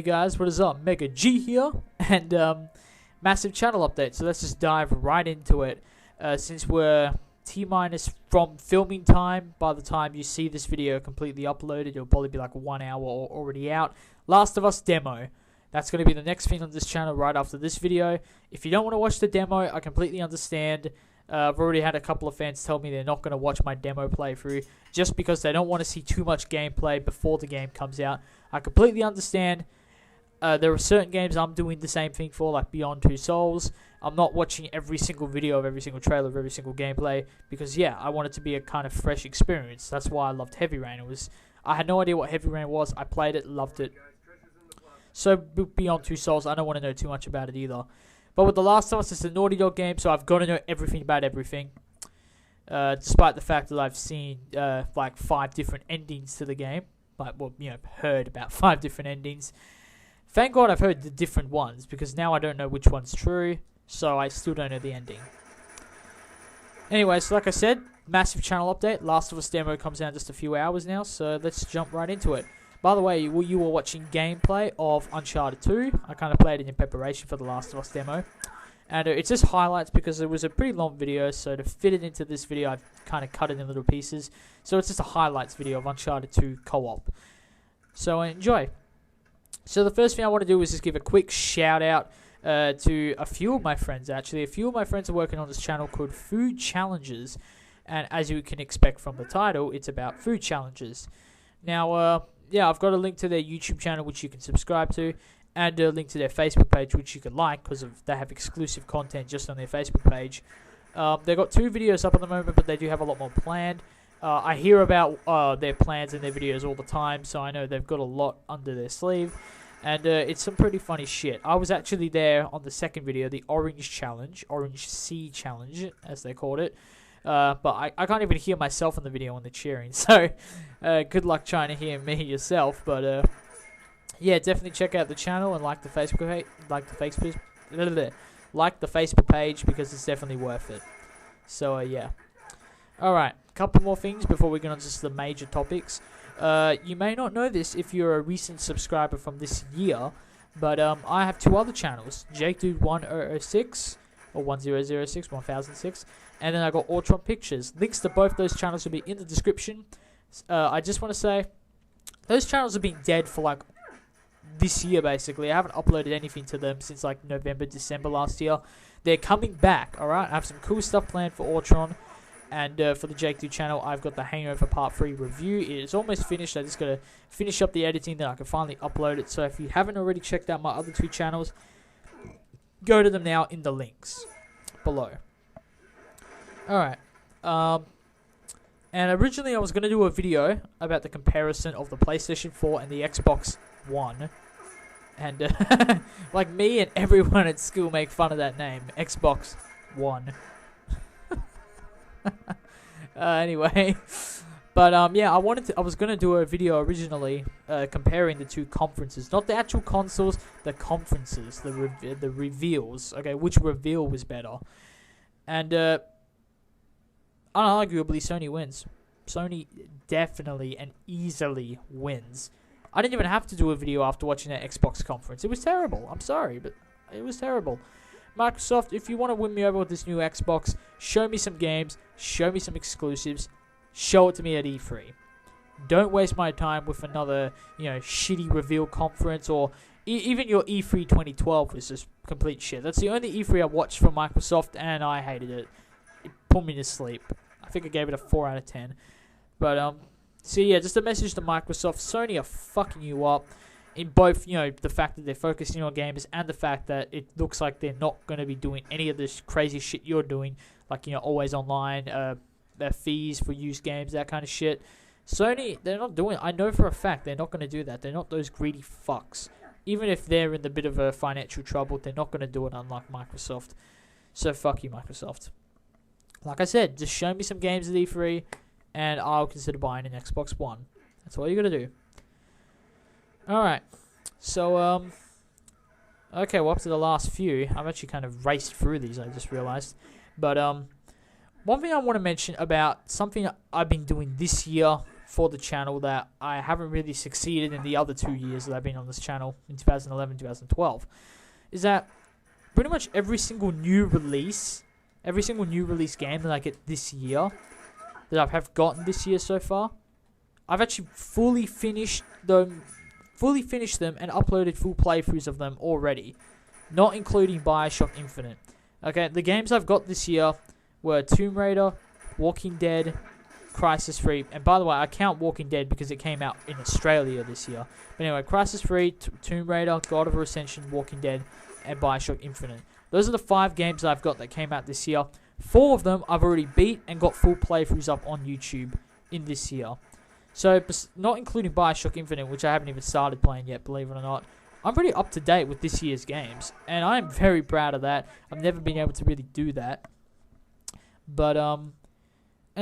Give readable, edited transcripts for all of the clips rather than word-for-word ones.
Hey guys, what is up? Mega G here, and massive channel update. So let's just dive right into it. Since we're T- from filming time, by the time you see this video completely uploaded, it'll probably be like 1 hour or already out. Last of Us demo. That's going to be the next thing on this channel right after this video. If you don't want to watch the demo, I completely understand. I've already had a couple of fans tell me they're not going to watch my demo playthrough just because they don't want to see too much gameplay before the game comes out. I completely understand. There are certain games I'm doing the same thing for, like Beyond Two Souls. I'm not watching every single video of every single trailer of every single gameplay because, yeah, I want it to be a kind of fresh experience. That's why I loved Heavy Rain. I had no idea what Heavy Rain was. I played it, loved it. So Beyond Two Souls, I don't want to know too much about it either. But with The Last of Us, it's a Naughty Dog game, so I've got to know everything about everything. Despite the fact that I've seen like 5 different endings to the game. Heard about 5 different endings. Thank God I've heard the different ones, because now I don't know which one's true, so I still don't know the ending. Anyways, like I said, massive channel update. Last of Us demo comes out in just a few hours now, so let's jump right into it. By the way, you were watching gameplay of Uncharted 2. I kind of played it in preparation for the Last of Us demo. And it's just highlights because it was a pretty long video, so to fit it into this video, I've kind of cut it in little pieces. So it's just a highlights video of Uncharted 2 co-op. So enjoy. So the first thing I want to do is just give a quick shout out to a few of my friends, actually. A few of my friends are working on this channel called Food Challenges. And as you can expect from the title, it's about food challenges. Now, yeah, I've got a link to their YouTube channel, which you can subscribe to, and a link to their Facebook page, which you can like, because they have exclusive content just on their Facebook page. They've got 2 videos up at the moment, but they do have a lot more planned. I hear about their plans and their videos all the time, so I know they've got a lot under their sleeve. And it's some pretty funny shit. I was actually there on the second video, the Orange Challenge, Orange Sea Challenge, as they called it. But I can't even hear myself in the video when they're cheering, so good luck trying to hear me yourself. But yeah, definitely check out the channel and like the Facebook page, like the Facebook page, because it's definitely worth it. So yeah. All right, a couple more things before we get on to just the major topics. You may not know this if you're a recent subscriber from this year, but I have 2 other channels, JakeDude1006 or 1006, 1006, and then I got Ultron Pictures. Links to both those channels will be in the description. I just want to say, those channels have been dead for like this year basically. I haven't uploaded anything to them since like November, December last year. They're coming back, alright? I have some cool stuff planned for Ultron. And for the Jake Dude channel, I've got the Hangover Part 3 review. It is almost finished. I just got to finish up the editing, then I can finally upload it. So if you haven't already checked out my other 2 channels, go to them now in the links below. Alright. And originally I was going to do a video about the comparison of the PlayStation 4 and the Xbox One. And like me and everyone at school make fun of that name, Xbox One. Anyway, but yeah, I was gonna do a video originally comparing the 2 conferences, not the actual consoles, the conferences, the reveals. Okay, which reveal was better? And unarguably, Sony wins. Sony definitely and easily wins. I didn't even have to do a video after watching that Xbox conference. It was terrible. I'm sorry, but it was terrible. Microsoft, if you want to win me over with this new Xbox, show me some games, show me some exclusives, show it to me at E3. Don't waste my time with another, shitty reveal conference, or even your E3 2012 was just complete shit. That's the only E3 I watched from Microsoft, and I hated it. It put me to sleep. I think I gave it a 4 out of 10. But, so yeah, just a message to Microsoft. Sony are fucking you up. In both, the fact that they're focusing on gamers and the fact that it looks like they're not going to be doing any of this crazy shit you're doing, like, always online, their fees for used games, that kind of shit. Sony, they're not doing it. I know for a fact they're not going to do that. They're not those greedy fucks. Even if they're in a bit of a financial trouble, they're not going to do it, unlike Microsoft. So fuck you, Microsoft. Like I said, just show me some games at E3, and I'll consider buying an Xbox One. That's all you got to do. Alright, so, okay, well, up to the last few. I've actually kind of raced through these, I just realized. But, one thing I want to mention about something I've been doing this year for the channel that I haven't really succeeded in the other 2 years that I've been on this channel in 2011, 2012, is that pretty much every single new release game that I get this year, that I have gotten this year so far, I've actually fully finished them and uploaded full playthroughs of them already, not including BioShock Infinite. Okay, the games I've got this year were Tomb Raider, Walking Dead, Crisis 3, and by the way, I count Walking Dead because it came out in Australia this year. But anyway, Crisis 3, Tomb Raider, God of War Ascension, Walking Dead, and BioShock Infinite. Those are the 5 games I've got that came out this year. 4 of them I've already beat and got full playthroughs up on YouTube in this year. So, not including BioShock Infinite, which I haven't even started playing yet, believe it or not. I'm pretty up to date with this year's games, and I'm very proud of that. I've never been able to really do that. But, and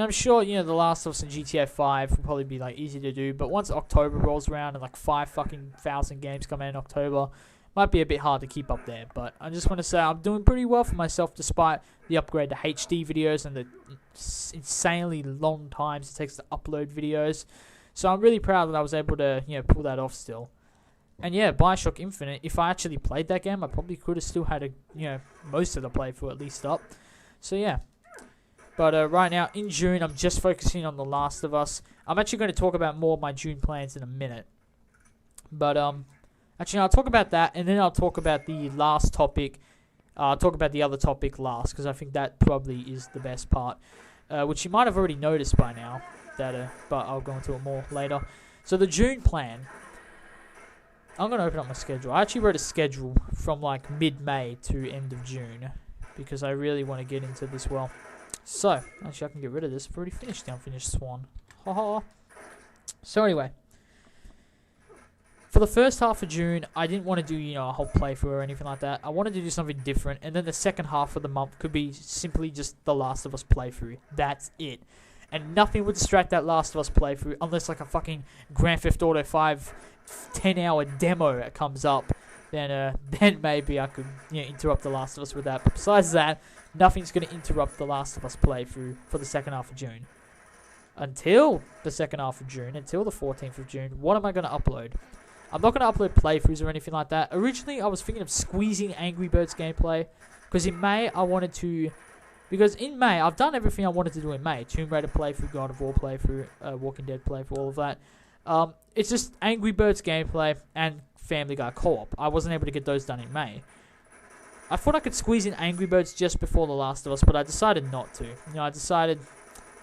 I'm sure, you know, The Last of Us and GTA 5 will probably be, like, easy to do, but once October rolls around and, like, 5,000 games come out in October, might be a bit hard to keep up there. But I just want to say I'm doing pretty well for myself despite the upgrade to HD videos and the insanely long times it takes to upload videos. So I'm really proud that I was able to, you know, pull that off still. And yeah, BioShock Infinite, if I actually played that game, I probably could have still had most of the playthrough at least up. So yeah. But right now, in June, I'm just focusing on The Last of Us. I'm actually going to talk about more of my June plans in a minute. But actually, I'll talk about that, and then I'll talk about the last topic. I'll talk about the other topic last, because I think that probably is the best part, which you might have already noticed by now. But I'll go into it more later. So the June plan. I'm going to open up my schedule. I actually wrote a schedule from like mid-May to end of June, because I really want to get into this well. So, actually I can get rid of this. I've already finished the Unfinished Swan. Haha. So anyway. For the first half of June, I didn't want to do, you know, a whole playthrough or anything like that. I wanted to do something different. And then the second half of the month could be simply just The Last of Us playthrough. That's it. And nothing would distract that Last of Us playthrough unless like a fucking Grand Theft Auto 5 10-hour demo comes up. Then maybe I could, you know, interrupt The Last of Us with that. But besides that, nothing's going to interrupt The Last of Us playthrough for the second half of June. Until the second half of June, until the 14th of June, what am I going to upload? I'm not going to upload playthroughs or anything like that. Originally, I was thinking of squeezing Angry Birds gameplay. Because in May, I wanted to... Because in May, I've done everything I wanted to do in May. Tomb Raider playthrough, God of War playthrough, Walking Dead playthrough, all of that. It's just Angry Birds gameplay and Family Guy co-op. I wasn't able to get those done in May. I thought I could squeeze in Angry Birds just before The Last of Us, but I decided not to. You know, I decided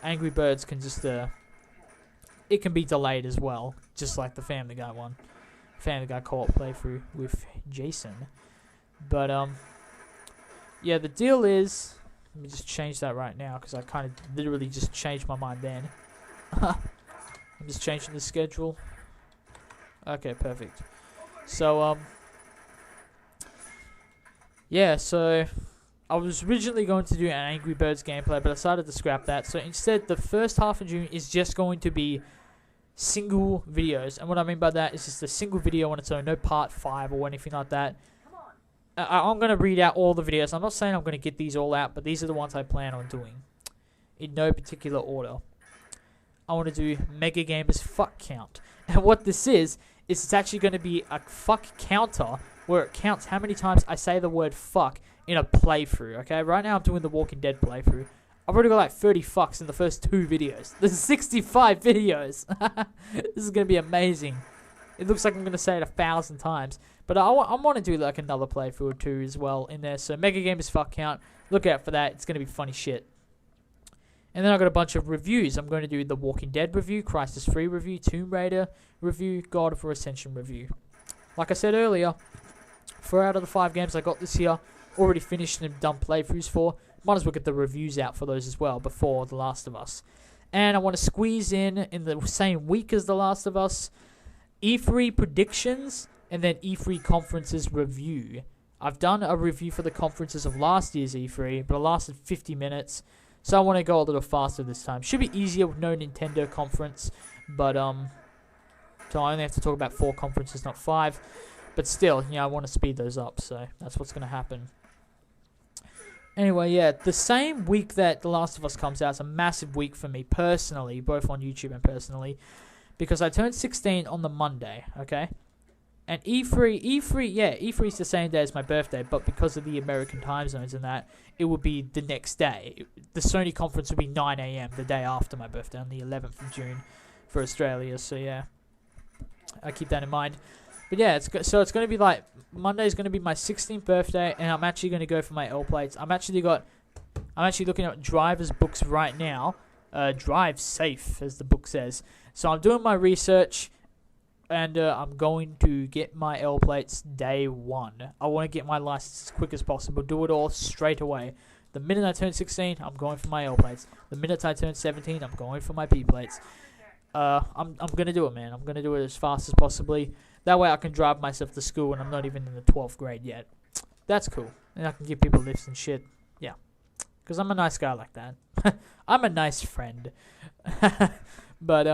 Angry Birds can just... it can be delayed as well, just like the Family Guy one. Family Guy co-op playthrough with Jason. But, yeah, the deal is... Let me just change that right now, because I kind of literally just changed my mind then. I'm just changing the schedule. Okay, perfect. So, yeah, so I was originally going to do an Angry Birds gameplay, but I decided to scrap that. So instead, the first half of June is just going to be single videos. And what I mean by that is just a single video on its own, no part 5 or anything like that. I'm going to read out all the videos. I'm not saying I'm going to get these all out, but these are the ones I plan on doing. In no particular order. I want to do MegaGamer's fuck count. And what this is it's actually going to be a fuck counter where it counts how many times I say the word fuck in a playthrough, okay? Right now I'm doing the Walking Dead playthrough. I've already got like 30 fucks in the first 2 videos. There's 65 videos. This is going to be amazing. It looks like I'm going to say it 1,000 times. But I want to do like another playthrough or 2 as well in there. So MegaGamer's fuck count. Look out for that. It's going to be funny shit. And then I've got a bunch of reviews. I'm going to do the Walking Dead review, Crisis 3 review, Tomb Raider review, God of War Ascension review. Like I said earlier, 4 out of the 5 games I got this year, already finished and done playthroughs for. Might as well get the reviews out for those as well before The Last of Us. And I want to squeeze in the same week as The Last of Us, E3 predictions, and then E3 conferences review. I've done a review for the conferences of last year's E3, but it lasted 50 minutes. So I want to go a little faster this time. Should be easier with no Nintendo conference, but so I only have to talk about 4 conferences, not 5. But still, I want to speed those up, so that's what's going to happen. Anyway, yeah, the same week that The Last of Us comes out is a massive week for me personally, both on YouTube and personally, because I turned 16 on the Monday, okay? And E3 is the same day as my birthday, but because of the American time zones and that, it would be the next day. The Sony conference would be 9 a.m. the day after my birthday, on the 11th of June for Australia, so yeah, I keep that in mind. But yeah, it's going to be like, Monday's going to be my 16th birthday, and I'm actually going to go for my L plates. I'm actually looking at driver's books right now. Drive safe, as the book says. So I'm doing my research, and I'm going to get my L plates day one. I want to get my license as quick as possible. Do it all straight away. The minute I turn 16, I'm going for my L plates. The minute I turn 17, I'm going for my P plates. I'm going to do it, man. I'm going to do it as fast as possibly. That way I can drive myself to school and I'm not even in the 12th grade yet. That's cool. And I can give people lifts and shit. Yeah. Because I'm a nice guy like that. I'm a nice friend. But,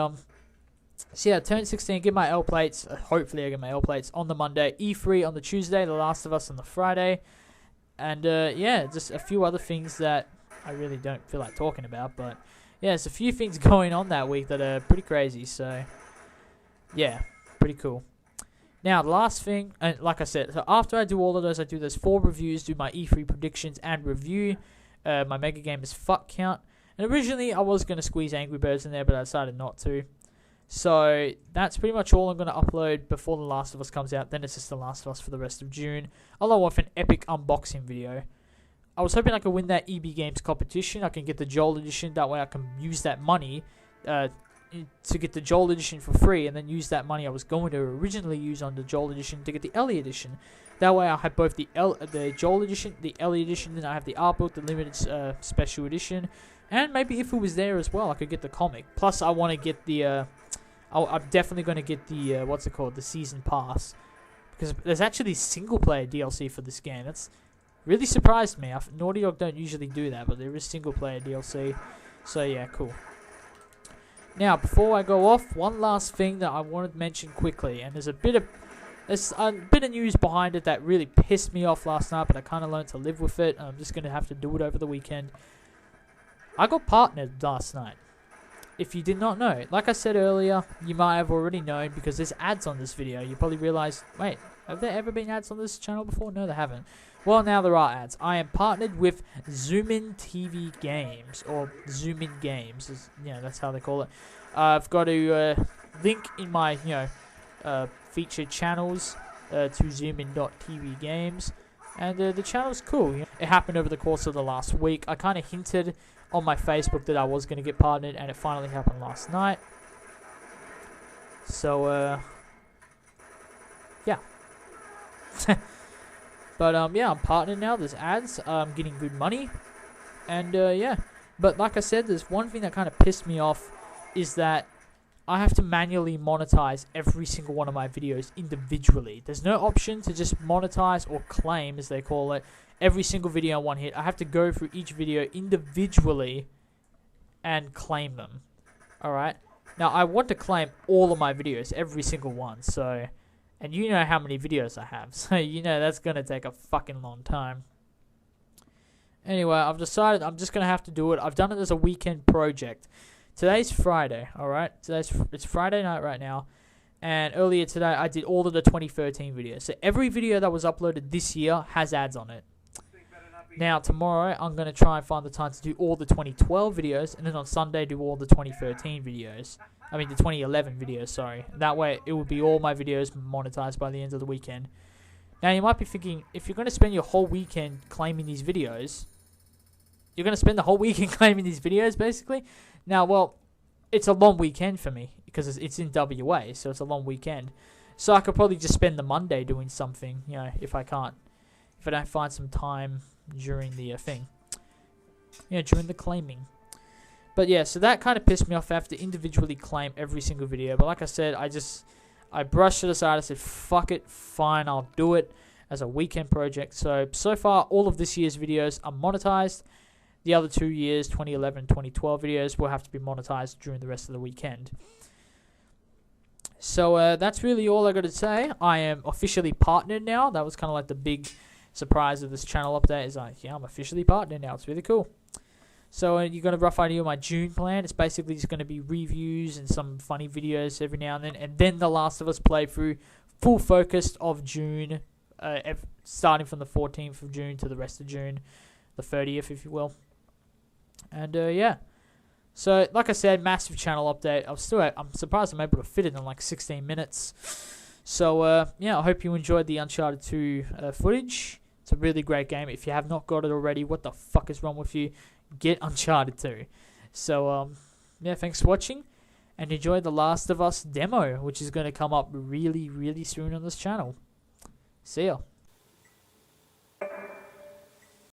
so yeah, turn 16, get my L plates. Hopefully I get my L plates on the Monday. E3 on the Tuesday. The Last of Us on the Friday. And, yeah, just a few other things that I really don't feel like talking about. But, yeah, there's a few things going on that week that are pretty crazy. So, yeah, pretty cool. Now, the last thing, and like I said, so after I do all of those, I do those 4 reviews, do my E3 predictions and review my MegaGamer's fuck count. And originally, I was going to squeeze Angry Birds in there, but I decided not to. So, that's pretty much all I'm going to upload before The Last of Us comes out. Then it's just The Last of Us for the rest of June, along with an epic unboxing video. I was hoping I could win that EB Games competition. I can get the Joel Edition. That way I can use that money to get the Joel Edition for free, and then use that money I was going to originally use on the Joel Edition to get the Ellie Edition. That way I have both the Joel Edition, the Ellie Edition, then I have the art book, the limited special edition, and maybe if it was there as well, I could get the comic. Plus, I want to get the, I'm definitely going to get the, what's it called, the Season Pass, because there's actually single-player DLC for this game. That's really surprised me. Naughty Dog don't usually do that, but there is single-player DLC, so yeah, cool. Now, before I go off, one last thing that I wanted to mention quickly, and there's a bit of news behind it that really pissed me off last night, but I kind of learned to live with it. I'm just going to have to do it over the weekend. I got partnered last night. If you did not know, like I said earlier, you might have already known because there's ads on this video. You probably realized, wait, have there ever been ads on this channel before? No, there haven't. Well, now there are ads. I am partnered with Zoomin TV Games, or Zoomin Games, that's how they call it. I've got a link in my, featured channels to Zoomin.tv Games, and the channel's cool. It happened over the course of the last week. I kind of hinted on my Facebook that I was going to get partnered, and it finally happened last night. So, yeah. But, yeah, I'm partnered now. There's ads. I'm getting good money. And, yeah. But, like I said, there's one thing that kind of pissed me off is that I have to manually monetize every single one of my videos individually. There's no option to just monetize or claim, as they call it, every single video in one hit. I have to go through each video individually and claim them. Alright? Now, I want to claim all of my videos, every single one, so... And you know how many videos I have, so you know that's going to take a fucking long time. Anyway, I've decided I'm just going to have to do it. I've done it as a weekend project. Today's Friday, alright? It's Friday night right now. And earlier today, I did all of the 2013 videos. So every video that was uploaded this year has ads on it. Now, tomorrow, I'm going to try and find the time to do all the 2012 videos. And then on Sunday, do all the 2013 videos. I mean, the 2011 videos, sorry. That way, it will be all my videos monetized by the end of the weekend. Now, you might be thinking, if you're going to spend your whole weekend claiming these videos, you're going to spend the whole weekend claiming these videos, basically? Now, well, it's a long weekend for me, because it's in WA, so it's a long weekend. So I could probably just spend the Monday doing something, if I don't find some time during the thing. During the claiming. But yeah, so that kind of pissed me off. I have to individually claim every single video. But like I said, I brushed it aside. I said, fuck it, fine, I'll do it as a weekend project. So far, all of this year's videos are monetized. The other 2 years, 2011 and 2012 videos, will have to be monetized during the rest of the weekend. So that's really all I got to say. I am officially partnered now. That was kind of like the big surprise of this channel update is like, yeah, I'm officially partner now. It's really cool. So you got a rough idea of my June plan. It's basically just going to be reviews and some funny videos every now and then The Last of Us playthrough, full focused of June, starting from the 14th of June to the rest of June, the 30th, if you will. And yeah. So, like I said, massive channel update. I'm surprised I'm able to fit it in like 16 minutes. So, yeah, I hope you enjoyed the Uncharted 2 footage. It's a really great game. If you have not got it already, what the fuck is wrong with you? Get Uncharted 2. So, yeah, thanks for watching. And enjoy The Last of Us demo, which is going to come up really, really soon on this channel. See ya.